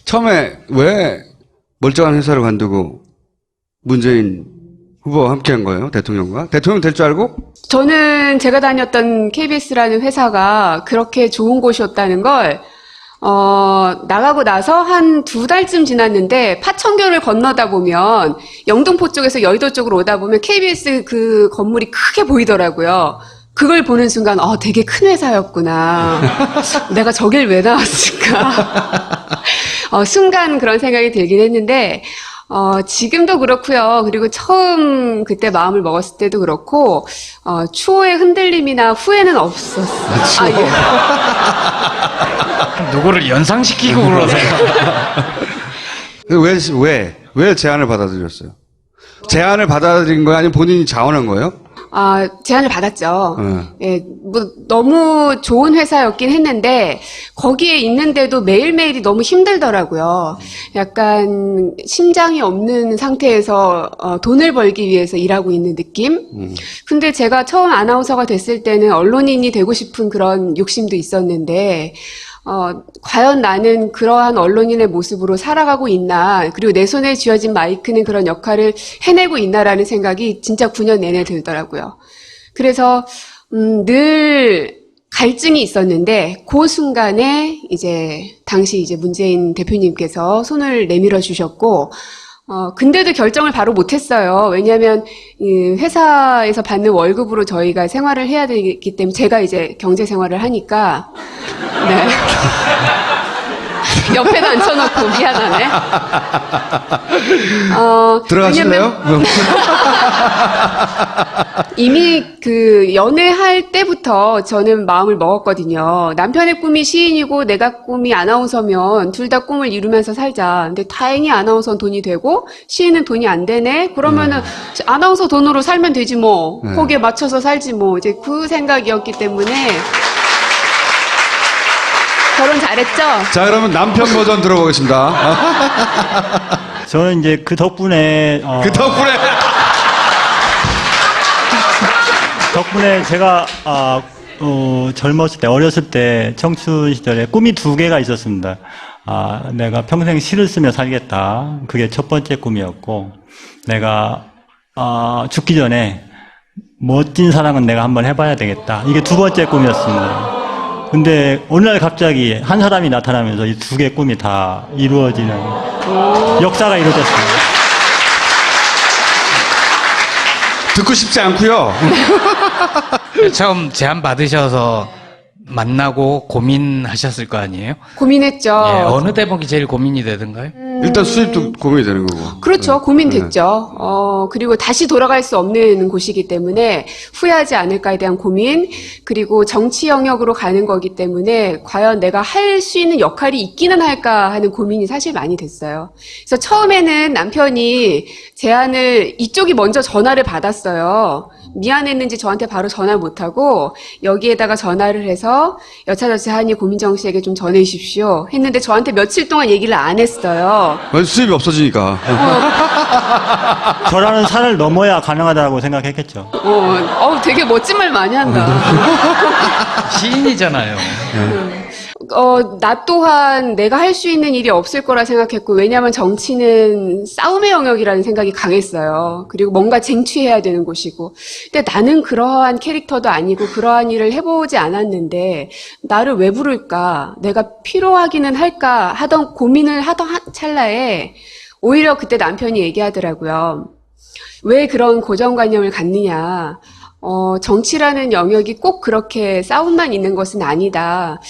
처음에 왜 멀쩡한 회사를 관두고 문재인 후보와 함께 한 거예요? 대통령과? 대통령 될 줄 알고? 저는 제가 다녔던 KBS라는 회사가 그렇게 좋은 곳이었다는 걸 나가고 나서 한 2달쯤 지났는데 파천교를 건너다 보면 영등포 쪽에서 여의도 쪽으로 오다 보면 KBS 그 건물이 크게 보이더라고요. 그걸 보는 순간 되게 큰 회사였구나. 내가 저길 왜 나왔을까. 순간 그런 생각이 들긴 했는데 지금도 그렇고요. 그리고 처음 그때 마음을 먹었을 때도 그렇고 추호의 흔들림이나 후회는 없었어요. 누구를 연상시키고 그러세요? 왜 제안을 받아들였어요? 제안을 받아들인 거예요? 아니면 본인이 자원한 거예요? 제안을 받았죠. 예, 뭐, 너무 좋은 회사였긴 했는데, 거기에 있는데도 매일매일이 너무 힘들더라고요. 약간, 심장이 없는 상태에서, 돈을 벌기 위해서 일하고 있는 느낌? 근데 제가 처음 아나운서가 됐을 때는 언론인이 되고 싶은 그런 욕심도 있었는데, 과연 나는 그러한 언론인의 모습으로 살아가고 있나, 그리고 내 손에 쥐어진 마이크는 그런 역할을 해내고 있나라는 생각이 진짜 9년 내내 들더라고요. 그래서, 늘 갈증이 있었는데, 그 순간에 당시 문재인 대표님께서 손을 내밀어 주셨고, 근데도 결정을 바로 못했어요. 왜냐하면 회사에서 받는 월급으로 저희가 생활을 해야 되기 때문에 제가 경제 생활을 하니까 네. 옆에도 앉혀놓고 미안하네. 들어가실래요? 이미 연애할 때부터 저는 마음을 먹었거든요. 남편의 꿈이 시인이고 내가 꿈이 아나운서면 둘 다 꿈을 이루면서 살자. 근데 다행히 아나운서는 돈이 되고 시인은 돈이 안 되네. 그러면은 아나운서 돈으로 살면 되지 뭐. 거기에 맞춰서 살지 뭐. 그 생각이었기 때문에 결혼 잘했죠? 자, 그러면 남편 버전 들어보겠습니다. 저는 그 덕분에 덕분에 제가 젊었을 때, 어렸을 때 청춘 시절에 꿈이 2개가 있었습니다. 내가 평생 시를 쓰며 살겠다. 그게 첫 번째 꿈이었고, 내가 죽기 전에 멋진 사랑은 내가 한번 해봐야 되겠다. 이게 2번째 꿈이었습니다. 근데 어느 날 갑자기 한 사람이 나타나면서 이 2개의 꿈이 다 이루어지는 역사가 이루어졌습니다. 듣고 싶지 않고요. 처음 제안 받으셔서 만나고 고민하셨을 거 아니에요? 고민했죠. 예, 어느 대목이 제일 고민이 되던가요? 일단 수입도 고민이 되는 거고. 그렇죠. 고민됐죠. 그리고 다시 돌아갈 수 없는 곳이기 때문에 후회하지 않을까에 대한 고민, 그리고 정치 영역으로 가는 거기 때문에 과연 내가 할 수 있는 역할이 있기는 할까 하는 고민이 사실 많이 됐어요. 그래서 처음에는 남편이 제안을 이쪽이 먼저 전화를 받았어요. 미안했는지 저한테 바로 전화를 못하고 여기에다가 전화를 해서 여차저차하니 고민정 씨에게 좀 전해주십시오 했는데 저한테 며칠 동안 얘기를 안 했어요. 수입이 없어지니까. 저라는 산을 넘어야 가능하다고 생각했겠죠. 되게 멋진 말 많이 한다. 시인이잖아요. 나 또한 내가 할 수 있는 일이 없을 거라 생각했고, 왜냐하면 정치는 싸움의 영역이라는 생각이 강했어요. 그리고 뭔가 쟁취해야 되는 곳이고. 근데 나는 그러한 캐릭터도 아니고 그러한 일을 해보지 않았는데 나를 왜 부를까? 내가 필요하기는 할까? 하던 고민을 하던 찰나에 오히려 그때 남편이 얘기하더라고요. 왜 그런 고정관념을 갖느냐? 정치라는 영역이 꼭 그렇게 싸움만 있는 것은 아니다.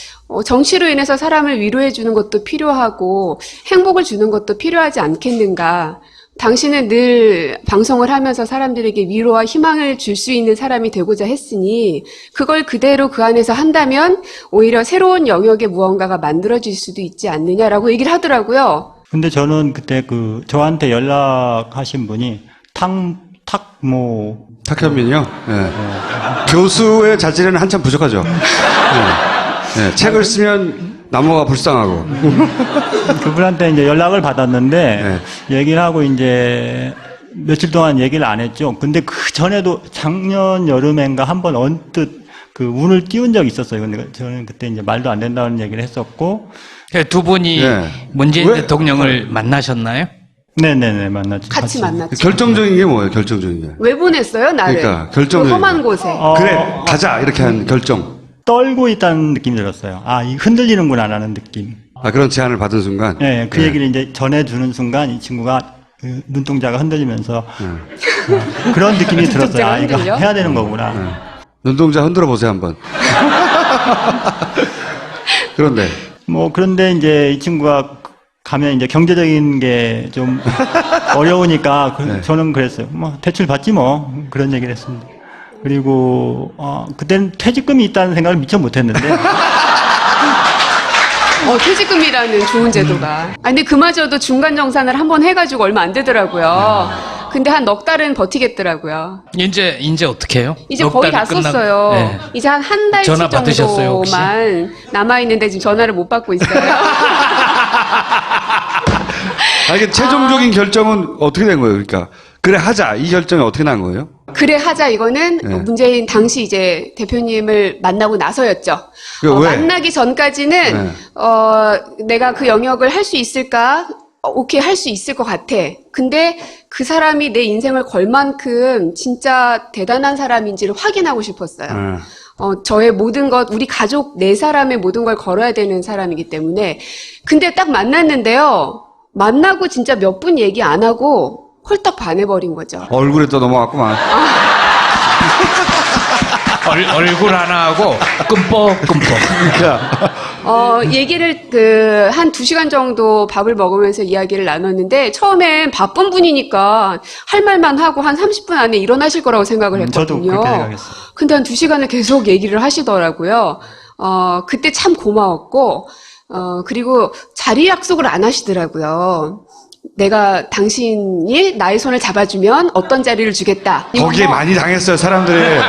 정치로 인해서 사람을 위로해 주는 것도 필요하고 행복을 주는 것도 필요하지 않겠는가. 당신은 늘 방송을 하면서 사람들에게 위로와 희망을 줄 수 있는 사람이 되고자 했으니 그걸 그대로 그 안에서 한다면 오히려 새로운 영역의 무언가가 만들어질 수도 있지 않느냐라고 얘기를 하더라고요. 근데 저는 그때 저한테 연락하신 분이 탁현민이요? 네. 교수의 자질에는 한참 부족하죠. 책을 쓰면 나무가 불쌍하고. 그분한테 연락을 받았는데, 얘기를 하고 며칠 동안 얘기를 안 했죠. 근데 그 전에도 작년 여름엔가 한번 언뜻 운을 띄운 적이 있었어요. 근데 저는 그때 말도 안 된다는 얘기를 했었고, 두 분이 예. 문재인 왜? 대통령을 만나셨나요? 네네네, 만났죠. 같이 만났죠. 결정적인 게 뭐예요? 결정적인 게. 왜 보냈어요, 나를? 그러니까, 결정적인 그 험한 거. 곳에. 그래, 가자 이렇게 한 결정. 떨고 있다는 느낌이 들었어요. 아, 이 흔들리는구나, 라는 느낌. 아, 그런 제안을 받은 순간. 예, 그 얘기를 이제 전해주는 순간 이 친구가 그 눈동자가 흔들리면서 그런 느낌이 들었어요. 눈동자가 아, 이거 흔들려? 해야 되는 거구나. 눈동자 흔들어 보세요 한번. 그런데 그런데 이제 이 친구가 가면 이제 경제적인 게 좀 어려우니까 네. 저는 그랬어요. 대출 받지 뭐. 그런 얘기를 했습니다. 그리고, 그때는 퇴직금이 있다는 생각을 미처 못 했는데. 퇴직금이라는 좋은 제도가. 근데 그마저도 중간 정산을 한번 해가지고 얼마 안 되더라고요. 근데 한 넉 달은 버티겠더라고요. 이제 어떻게 해요? 이제 넉 거의 달이 다 썼어요. 네. 이제 한 달치 전화 받으셨어요, 혹시? 정도만 남아있는데 지금 전화를 못 받고 있어요. 이게 최종적인 결정은 어떻게 된 거예요? 그러니까 그래 하자 이 결정이 어떻게 난 거예요? 그래 하자 이거는 네. 문재인 당시 이제 대표님을 만나고 나서였죠. 왜? 만나기 전까지는 네. 내가 그 영역을 할 수 있을까? 오케이 할 수 있을 것 같아. 근데 그 사람이 내 인생을 걸 만큼 진짜 대단한 사람인지를 확인하고 싶었어요. 저의 모든 것, 우리 가족 네 사람의 모든 걸 걸어야 되는 사람이기 때문에. 근데 딱 만났는데요. 만나고 진짜 몇 분 얘기 안 하고 홀딱 반해버린 거죠. 얼굴에 또 넘어갔구만. 얼굴 하나 하고 끔뻑. 얘기를 한 2시간 정도 밥을 먹으면서 이야기를 나눴는데 처음엔 바쁜 분이니까 할 말만 하고 한 30분 안에 일어나실 거라고 생각을 했거든요. 저도 그렇게 생각했어요. 근데 한 2시간을 계속 얘기를 하시더라고요. 그때 참 고마웠고, 그리고 자리 약속을 안 하시더라고요. 내가 당신이 나의 손을 잡아주면 어떤 자리를 주겠다. 거기에 많이 당했어요 사람들이.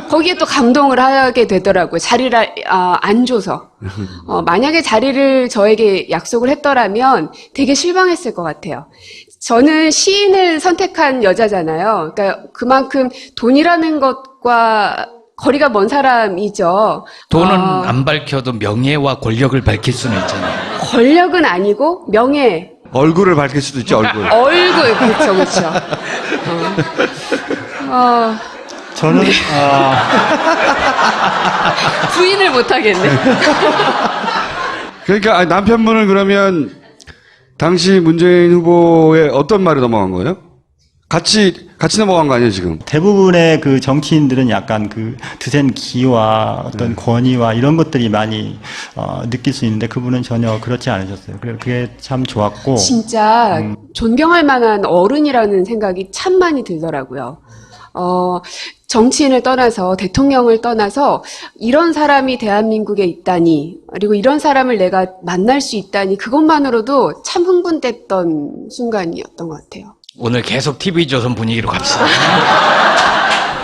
거기에 또 감동을 하게 되더라고요. 자리를 안 줘서. 만약에 자리를 저에게 약속을 했더라면 되게 실망했을 것 같아요. 저는 시인을 선택한 여자잖아요. 그러니까 그만큼 돈이라는 것과 거리가 먼 사람이죠. 돈은 안 밝혀도 명예와 권력을 밝힐 수는 있잖아요. 권력은 아니고 명예. 얼굴을 밝힐 수도 있죠 얼굴. 얼굴, 그렇죠. 저는, 부인을 못하겠네. 그러니까 남편분을 그러면 당시 문재인 후보의 어떤 말이 넘어간 거예요? 같이 넘어간 거 아니에요 지금? 대부분의 그 정치인들은 약간 그 드센 기와 어떤 권위와 이런 것들이 많이 느낄 수 있는데 그분은 전혀 그렇지 않으셨어요. 그래서 그게 참 좋았고. 진짜 존경할 만한 어른이라는 생각이 참 많이 들더라고요. 정치인을 떠나서 대통령을 떠나서 이런 사람이 대한민국에 있다니 그리고 이런 사람을 내가 만날 수 있다니 그것만으로도 참 흥분됐던 순간이었던 것 같아요. 오늘 계속 TV조선 분위기로 갑시다.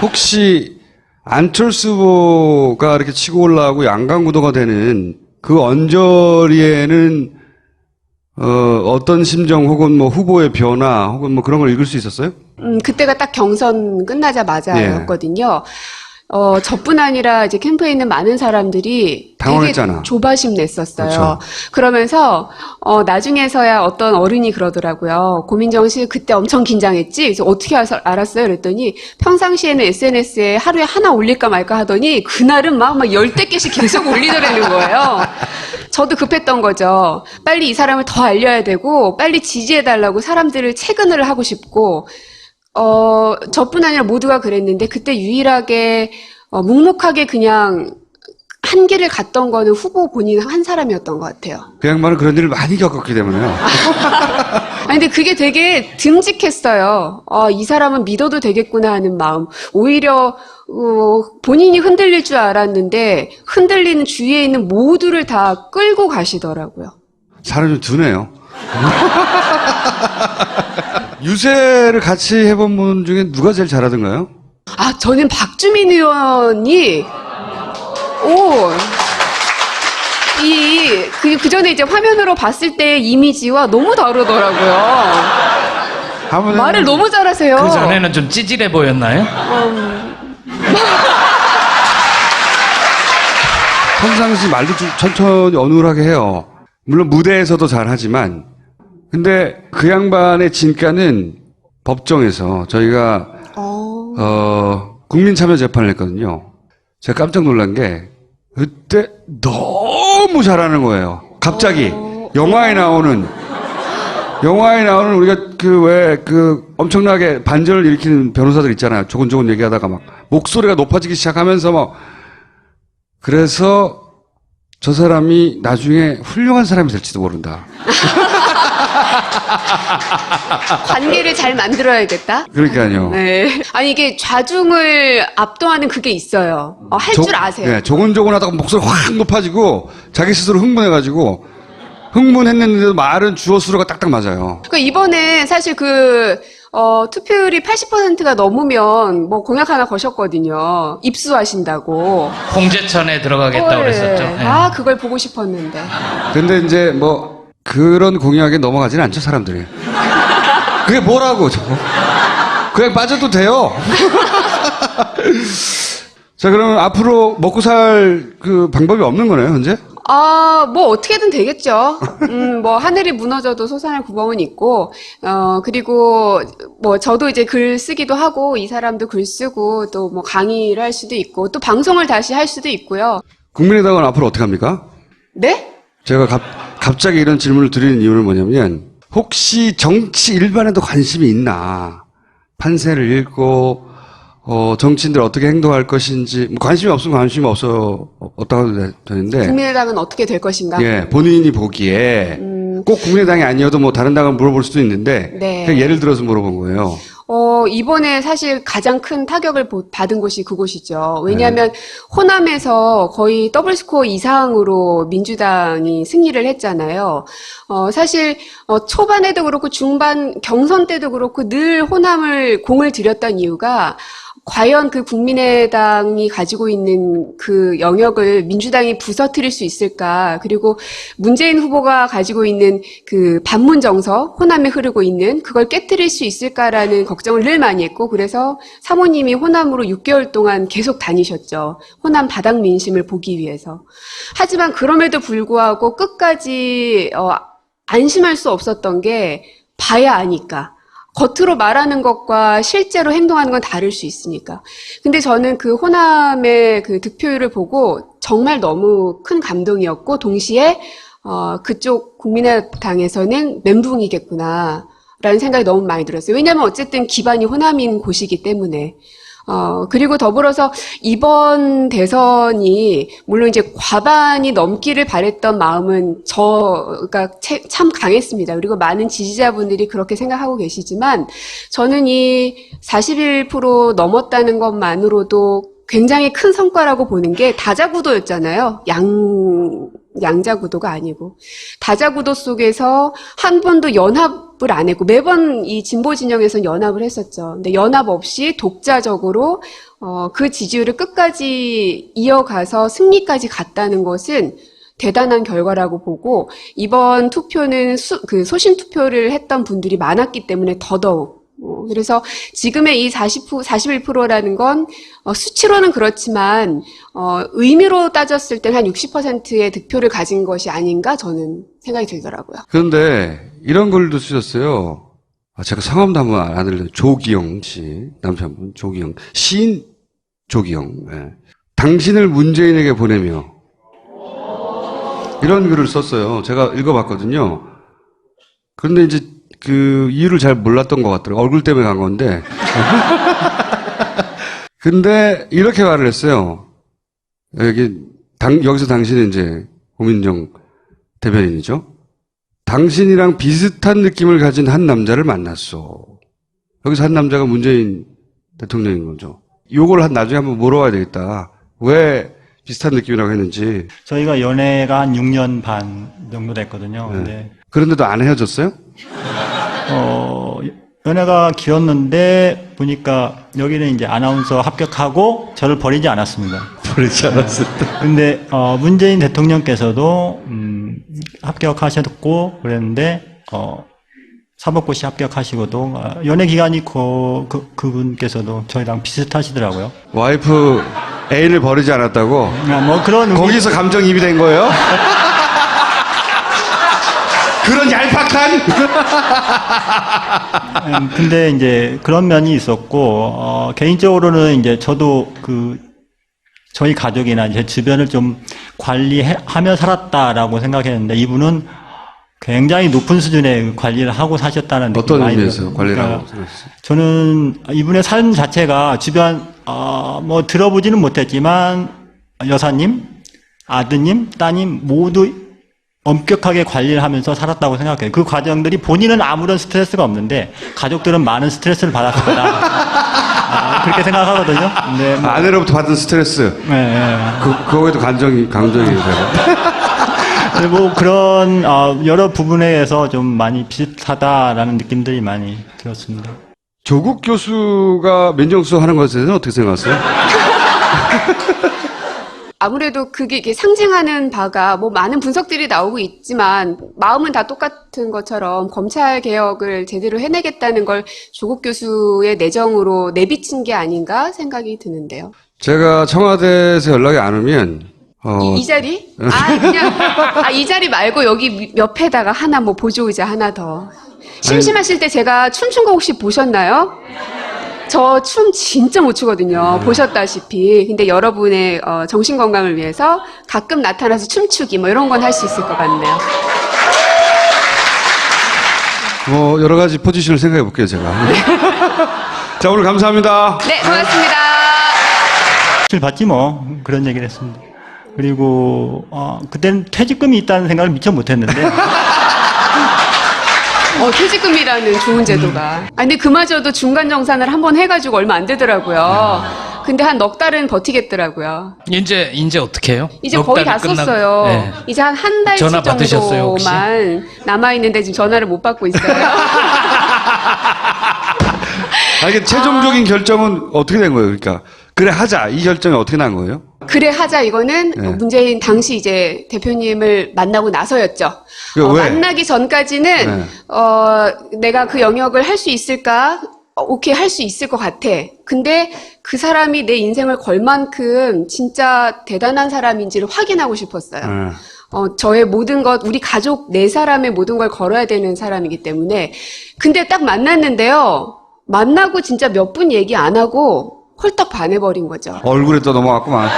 혹시 안철수 후보가 이렇게 치고 올라오고 양강구도가 되는 그 언저리에는 어떤 심정 혹은 뭐 후보의 변화 혹은 뭐 그런 걸 읽을 수 있었어요? 그때가 딱 경선 끝나자마자였거든요. 저뿐 아니라 이제 캠프에 있는 많은 사람들이 당황했잖아. 되게 조바심 냈었어요. 그렇죠. 그러면서 나중에서야 어떤 어른이 그러더라고요. 고민정 씨 그때 엄청 긴장했지? 그래서 어떻게 알았어요? 그랬더니 평상시에는 SNS에 하루에 하나 올릴까 말까 하더니 그날은 막 10대 개씩 계속 올리더라는 거예요. 저도 급했던 거죠. 빨리 이 사람을 더 알려야 되고 빨리 지지해달라고 사람들을 체근을 하고 싶고 저뿐 아니라 모두가 그랬는데 그때 유일하게 묵묵하게 그냥 한 길을 갔던 거는 후보 본인 한 사람이었던 것 같아요. 그 양반은 그런 일을 많이 겪었기 때문에요. 아니 근데 그게 되게 듬직했어요. 이 사람은 믿어도 되겠구나 하는 마음. 오히려 본인이 흔들릴 줄 알았는데 흔들리는 주위에 있는 모두를 다 끌고 가시더라고요. 사람이 좀 둔해요. 유세를 같이 해본 분 중에 누가 제일 잘하던가요? 저는 박주민 의원이 그 전에 이제 화면으로 봤을 때의 이미지와 너무 다르더라고요. 말을 너무 잘하세요. 그 전에는 좀 찌질해 보였나요? 평상시 말도 좀 천천히 어눌하게 해요. 물론 무대에서도 잘하지만, 근데 그 양반의 진가는 법정에서 저희가 국민참여재판을 했거든요. 제가 깜짝 놀란 게 그때 너무 잘하는 거예요. 갑자기 영화에 나오는 우리가 엄청나게 반전을 일으키는 변호사들 있잖아요. 조곤조곤 얘기하다가 막 목소리가 높아지기 시작하면서 막. 그래서 저 사람이 나중에 훌륭한 사람이 될지도 모른다. 관계를 잘 만들어야겠다. 그러니까요. 네. 아니 이게 좌중을 압도하는 그게 있어요. 할 줄 아세요. 네, 조곤조곤 하다가 목소리 확 높아지고 자기 스스로 흥분해가지고 흥분했는데도 말은 주어 수로가 딱딱 맞아요. 그러니까 이번에 사실 투표율이 80%가 넘으면 뭐 공약 하나 거셨거든요. 입수하신다고. 홍제천에 들어가겠다고 그랬었죠. 예. 아, 그걸 보고 싶었는데. 근데 이제 뭐 그런 공약에 넘어가지는 않죠, 사람들이. 그게 뭐라고 저거. 그냥 빠져도 돼요. 자, 그러면 앞으로 먹고 살 그 방법이 없는 거네요, 현재? 뭐 어떻게든 되겠죠. 뭐 하늘이 무너져도 솟아날 구멍은 있고, 그리고 뭐 저도 이제 글 쓰기도 하고, 이 사람도 글 쓰고, 또 뭐 강의를 할 수도 있고, 또 방송을 다시 할 수도 있고요. 국민의당은 앞으로 어떻게 합니까? 네? 제가 갑자기 이런 질문을 드리는 이유는 뭐냐면, 혹시 정치 일반에도 관심이 있나? 판세를 읽고, 정치인들 어떻게 행동할 것인지, 관심이 없으면 관심이 없다고 해도 되는데. 국민의당은 어떻게 될 것인가? 예, 본인이 보기에, 꼭 국민의당이 아니어도 뭐 다른 당을 물어볼 수도 있는데, 네. 그냥 예를 들어서 물어본 거예요. 이번에 사실 가장 큰 타격을 받은 곳이 그곳이죠. 왜냐하면 호남에서 거의 더블 스코어 이상으로 민주당이 승리를 했잖아요. 사실 초반에도 그렇고 중반 경선 때도 그렇고 늘 호남을 공을 들였던 이유가 과연 그 국민의당이 가지고 있는 그 영역을 민주당이 부서뜨릴 수 있을까? 그리고 문재인 후보가 가지고 있는 그 반문 정서, 호남에 흐르고 있는 그걸 깨뜨릴 수 있을까라는 걱정을 늘 많이 했고, 그래서 사모님이 호남으로 6개월 동안 계속 다니셨죠. 호남 바닥 민심을 보기 위해서. 하지만 그럼에도 불구하고 끝까지 안심할 수 없었던 게 봐야 아니까. 겉으로 말하는 것과 실제로 행동하는 건 다를 수 있으니까. 근데 저는 그 호남의 그 득표율을 보고 정말 너무 큰 감동이었고, 동시에, 그쪽 국민의당에서는 멘붕이겠구나, 라는 생각이 너무 많이 들었어요. 왜냐하면 어쨌든 기반이 호남인 곳이기 때문에. 그리고 더불어서 이번 대선이 물론 이제 과반이 넘기를 바랬던 마음은 그러니까 참 강했습니다. 그리고 많은 지지자분들이 그렇게 생각하고 계시지만 저는 이 41% 넘었다는 것만으로도 굉장히 큰 성과라고 보는 게 다자구도였잖아요. 양자구도가 아니고. 다자구도 속에서 한 번도 연합을 안 했고, 매번 이 진보 진영에서는 연합을 했었죠. 근데 연합 없이 독자적으로, 그 지지율을 끝까지 이어가서 승리까지 갔다는 것은 대단한 결과라고 보고, 이번 투표는 소신 투표를 했던 분들이 많았기 때문에 더더욱, 그래서 지금의 이 41%라는 건 수치로는 그렇지만 의미로 따졌을 땐 한 60%의 득표를 가진 것이 아닌가 저는 생각이 들더라고요. 그런데 이런 글도 쓰셨어요. 제가 성함도 한번 안 들려요. 조기영 씨, 남편분 조기영, 시인 조기영. 네. 당신을 문재인에게 보내며 이런 글을 썼어요. 제가 읽어봤거든요. 그런데 이제 그 이유를 잘 몰랐던 것 같더라고요. 얼굴 때문에 간 건데. 근데 이렇게 말을 했어요. 여기서 당신은 이제 고민정 대변인이죠. 당신이랑 비슷한 느낌을 가진 한 남자를 만났어. 여기서 한 남자가 문재인 대통령인 거죠. 요걸 나중에 한번 물어봐야 되겠다. 왜 비슷한 느낌이라고 했는지. 저희가 연애가 한 6년 반 정도 됐거든요. 네. 근데 그런데도 안 헤어졌어요? 연애가 길었는데 보니까 여기는 이제 아나운서 합격하고 저를 버리지 않았습니다. 버리지 않았습니다. 근데 문재인 대통령께서도 합격하셨고 그랬는데 사법고시 합격하시고도 연애 기간이 그분께서도 저희랑 비슷하시더라고요. 와이프 애인을 버리지 않았다고? 뭐 그런 의미- 거기서 감정이입이 된 거예요? 그런 얄팍한? 근데 이제 그런 면이 있었고, 개인적으로는 이제 저도 저희 가족이나 제 주변을 좀 관리하며 살았다라고 생각했는데, 이분은 굉장히 높은 수준의 관리를 하고 사셨다는 느낌이 어떤 많이 의미에서 들어요. 관리를 그러니까 하고 생각했어요? 저는 이분의 삶 자체가 주변, 뭐 들어보지는 못했지만, 여사님, 아드님, 따님 모두 엄격하게 관리를 하면서 살았다고 생각해요. 그 과정들이 본인은 아무런 스트레스가 없는데 가족들은 많은 스트레스를 받았을 거다. 그렇게 생각하거든요. 네, 뭐, 아내로부터 받은 스트레스. 네. 그거에도 강정이 되고. 네, 뭐 그런 여러 부분에서 좀 많이 비슷하다라는 느낌들이 많이 들었습니다. 조국 교수가 민정수석 하는 것에 대해서는 어떻게 생각하세요? 아무래도 그게 이게 상징하는 바가 뭐 많은 분석들이 나오고 있지만 마음은 다 똑같은 것처럼 검찰 개혁을 제대로 해내겠다는 걸 조국 교수의 내정으로 내비친 게 아닌가 생각이 드는데요. 제가 청와대에서 연락이 안 오면, 이 자리? 이 자리 말고 여기 옆에다가 하나 뭐 보조의자 하나 더. 심심하실 때 제가 춤춘 거 혹시 보셨나요? 저 춤 진짜 못 추거든요. 보셨다시피. 근데 여러분의 정신 건강을 위해서 가끔 나타나서 춤추기 뭐 이런 건 할 수 있을 것 같네요. 뭐, 여러 가지 포지션을 생각해 볼게요, 제가. 자, 오늘 감사합니다. 네, 고맙습니다. 실 받지 뭐 그런 얘기를 했습니다. 그리고 그때는 퇴직금이 있다는 생각을 미처 못했는데 퇴직금이라는 좋은 제도가. 근데 그마저도 중간 정산을 한번 해가지고 얼마 안 되더라고요. 근데 한 넉 달은 버티겠더라고요. 이제 어떻게 해요? 이제 넉 거의 달이 다 끝나고- 썼어요. 네. 이제 한 달치 전화 받으셨어요, 혹시? 정도만 남아있는데 지금 전화를 못 받고 있어요. 이게 최종적인 결정은 어떻게 된 거예요, 그러니까? 그래, 하자. 이 결정이 어떻게 난 거예요? 그래 하자 이거는 네. 문재인 당시 이제 대표님을 만나고 나서였죠. 그 왜? 만나기 전까지는 네. 내가 그 영역을 할 수 있을까? 오케이 할 수 있을 것 같아. 근데 그 사람이 내 인생을 걸 만큼 진짜 대단한 사람인지를 확인하고 싶었어요. 저의 모든 것, 우리 가족 네 사람의 모든 걸 걸어야 되는 사람이기 때문에. 근데 딱 만났는데요. 만나고 진짜 몇 분 얘기 안 하고 홀딱 반해버린 거죠. 얼굴에 또 넘어갔구만.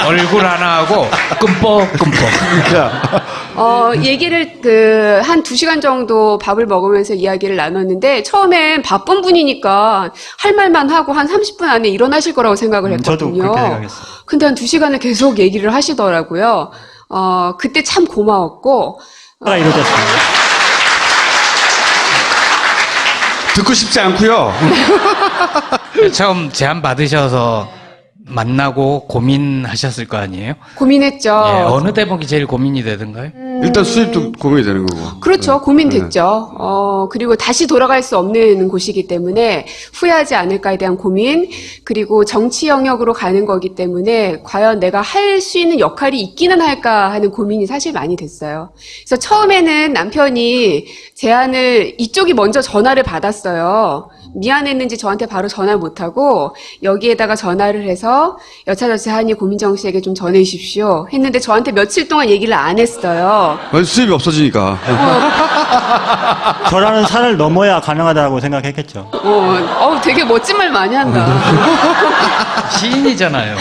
얼굴 하나 하고 끔뻑. 얘기를 한 2시간 정도 밥을 먹으면서 이야기를 나눴는데 처음엔 바쁜 분이니까 할 말만 하고 한 30분 안에 일어나실 거라고 생각을 했거든요. 저도 그렇게 생각했어요. 근데 한 2시간을 계속 얘기를 하시더라고요. 그때 참 고마웠고 이루어졌습니다. 듣고 싶지 않고요. 처음 제안 받으셔서 만나고 고민하셨을 거 아니에요? 고민했죠. 예, 어느 대목이 제일 고민이 되던가요? 일단 수입도 고민이 되는 거고. 그렇죠. 고민됐죠. 그리고 다시 돌아갈 수 없는 곳이기 때문에 후회하지 않을까에 대한 고민, 그리고 정치 영역으로 가는 거기 때문에 과연 내가 할 수 있는 역할이 있기는 할까 하는 고민이 사실 많이 됐어요. 그래서 처음에는 남편이 제안을 이쪽이 먼저 전화를 받았어요. 미안했는지 저한테 바로 전화를 못하고 여기에다가 전화를 해서 여차저차하니 고민정 씨에게 좀 전해주십시오 했는데 저한테 며칠 동안 얘기를 안 했어요. 수입이 없어지니까. 저라는 산을 넘어야 가능하다고 생각했겠죠. 되게 멋진 말 많이 한다. 시인이잖아요.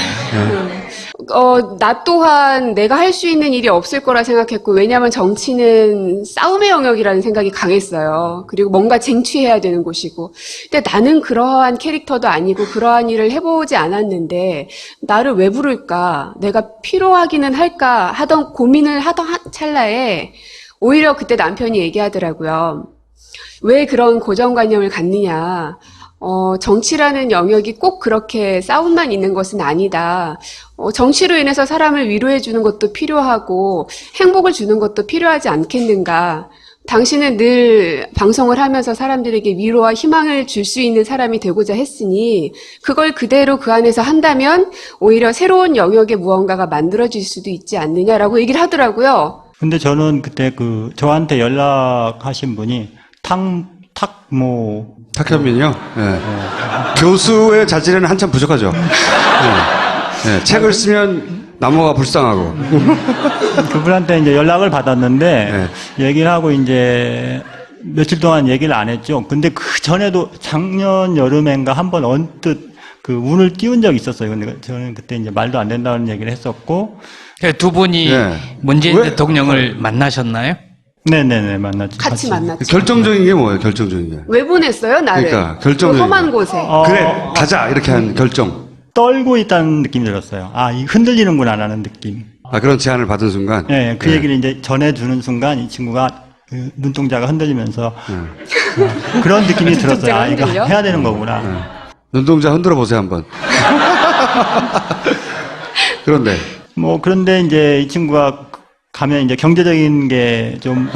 나 또한 내가 할 수 있는 일이 없을 거라 생각했고, 왜냐하면 정치는 싸움의 영역이라는 생각이 강했어요. 그리고 뭔가 쟁취해야 되는 곳이고. 근데 나는 그러한 캐릭터도 아니고 그러한 일을 해보지 않았는데 나를 왜 부를까? 내가 필요하기는 할까? 하던 고민을 하던 찰나에 오히려 그때 남편이 얘기하더라고요. 왜 그런 고정관념을 갖느냐? 정치라는 영역이 꼭 그렇게 싸움만 있는 것은 아니다. 정치로 인해서 사람을 위로해 주는 것도 필요하고 행복을 주는 것도 필요하지 않겠는가. 당신은 늘 방송을 하면서 사람들에게 위로와 희망을 줄 수 있는 사람이 되고자 했으니 그걸 그대로 그 안에서 한다면 오히려 새로운 영역의 무언가가 만들어질 수도 있지 않느냐라고 얘기를 하더라고요. 근데 저는 그때 저한테 연락하신 분이 탁모. 탁현민이요? 예. 교수의 자질에는 한참 부족하죠. 예. 예. 책을 쓰면 나무가 불쌍하고. 그분한테 이제 연락을 받았는데, 얘기를 하고 이제 며칠 동안 얘기를 안 했죠. 근데 그 전에도 작년 여름엔가 한번 언뜻 그 운을 띄운 적이 있었어요. 근데 저는 그때 이제 말도 안 된다는 얘기를 했었고. 두 분이 네. 문재인 왜? 대통령을 만나셨나요? 네네네, 만났죠. 같이 만났죠. 결정적인 게 뭐예요, 결정적인 게? 왜 보냈어요, 나를? 그러니까, 결정적인 그 험한 거. 곳에. 그래, 가자! 이렇게 한 결정. 떨고 있다는 느낌이 들었어요. 아, 이 흔들리는구나, 라는 느낌. 아, 그런 제안을 받은 순간? 네, 그 얘기를 이제 전해주는 순간 이 친구가 그 눈동자가 흔들리면서 그런 느낌이 들었어요. 눈동자가 아, 이거 흔들려? 해야 되는 거구나. 눈동자 흔들어 보세요, 한번. 그런데, 그런데 이제 이 친구가 가면 이제 경제적인 게 좀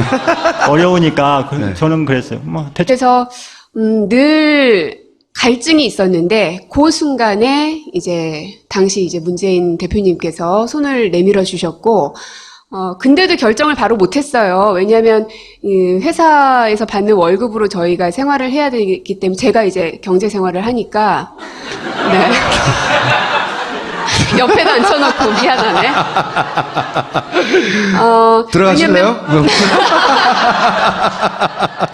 어려우니까 저는 그랬어요. 대충 그래서 늘 갈증이 있었는데 그 순간에 이제 당시 이제 문재인 대표님께서 손을 내밀어 주셨고 근데도 결정을 바로 못했어요. 왜냐하면 이 회사에서 받는 월급으로 저희가 생활을 해야 되기 때문에 제가 이제 경제 생활을 하니까 네. 옆에도 앉혀놓고 미안하네. 들어가실래요?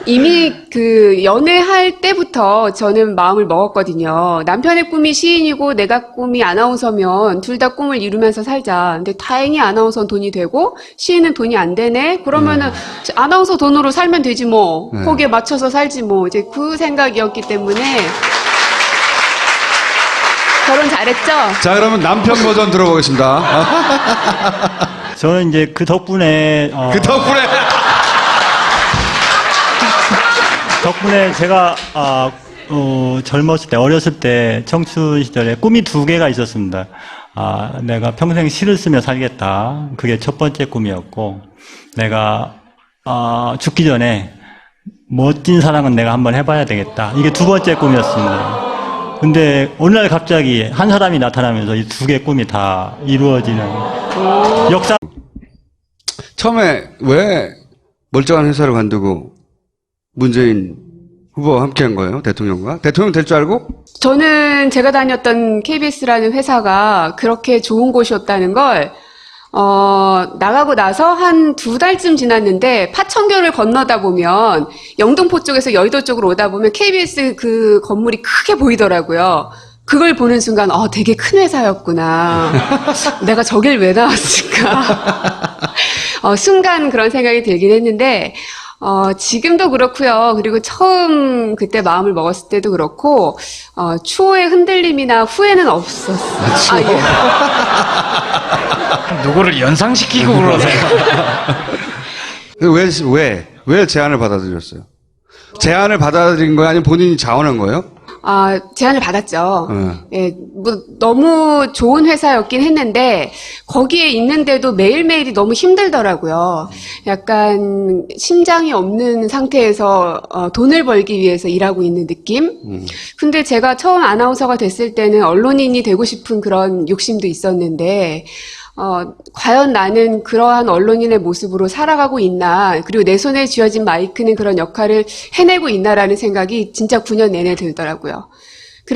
이미 그 연애할 때부터 저는 마음을 먹었거든요. 남편의 꿈이 시인이고 내가 꿈이 아나운서면 둘 다 꿈을 이루면서 살자. 근데 다행히 아나운서는 돈이 되고 시인은 돈이 안 되네. 그러면은 아나운서 돈으로 살면 되지 뭐. 거기에 맞춰서 살지 뭐. 이제 그 생각이었기 때문에 결혼 잘했죠? 자, 그러면 남편 버전 들어보겠습니다. 저는 이제 그 덕분에 그 덕분에. 제가 젊었을 때 어렸을 때 청춘 시절에 꿈이 2개가 있었습니다. 내가 평생 시를 쓰며 살겠다. 그게 첫 번째 꿈이었고, 내가 죽기 전에 멋진 사랑은 내가 한번 해봐야 되겠다. 이게 2번째 꿈이었습니다. 근데 어느 날 갑자기 한 사람이 나타나면서 이 2개 꿈이 다 이루어지는 역사. 처음에 왜 멀쩡한 회사를 관두고 문재인 후보와 함께 한 거예요? 대통령과? 대통령 될 줄 알고? 저는 제가 다녔던 KBS라는 회사가 그렇게 좋은 곳이었다는 걸 나가고 나서 한 2달쯤 지났는데 파천교를 건너다 보면 영등포 쪽에서 여의도 쪽으로 오다 보면 KBS 그 건물이 크게 보이더라고요. 그걸 보는 순간 되게 큰 회사였구나. 내가 저길 왜 나왔을까. 순간 그런 생각이 들긴 했는데 지금도 그렇고요. 그리고 처음 그때 마음을 먹었을 때도 그렇고 추호의 흔들림이나 후회는 없었어요. 예. 누구를 연상시키고 그러세요? 왜 제안을 받아들였어요? 제안을 받아들인 거예요? 아니면 본인이 자원한 거예요? 제안을 받았죠. 예, 너무 좋은 회사였긴 했는데, 거기에 있는데도 매일매일이 너무 힘들더라고요. 약간, 심장이 없는 상태에서, 돈을 벌기 위해서 일하고 있는 느낌? 근데 제가 처음 아나운서가 됐을 때는 언론인이 되고 싶은 그런 욕심도 있었는데, 과연 나는 그러한 언론인의 모습으로 살아가고 있나, 그리고 내 손에 쥐어진 마이크는 그런 역할을 해내고 있나라는 생각이 진짜 9년 내내 들더라고요.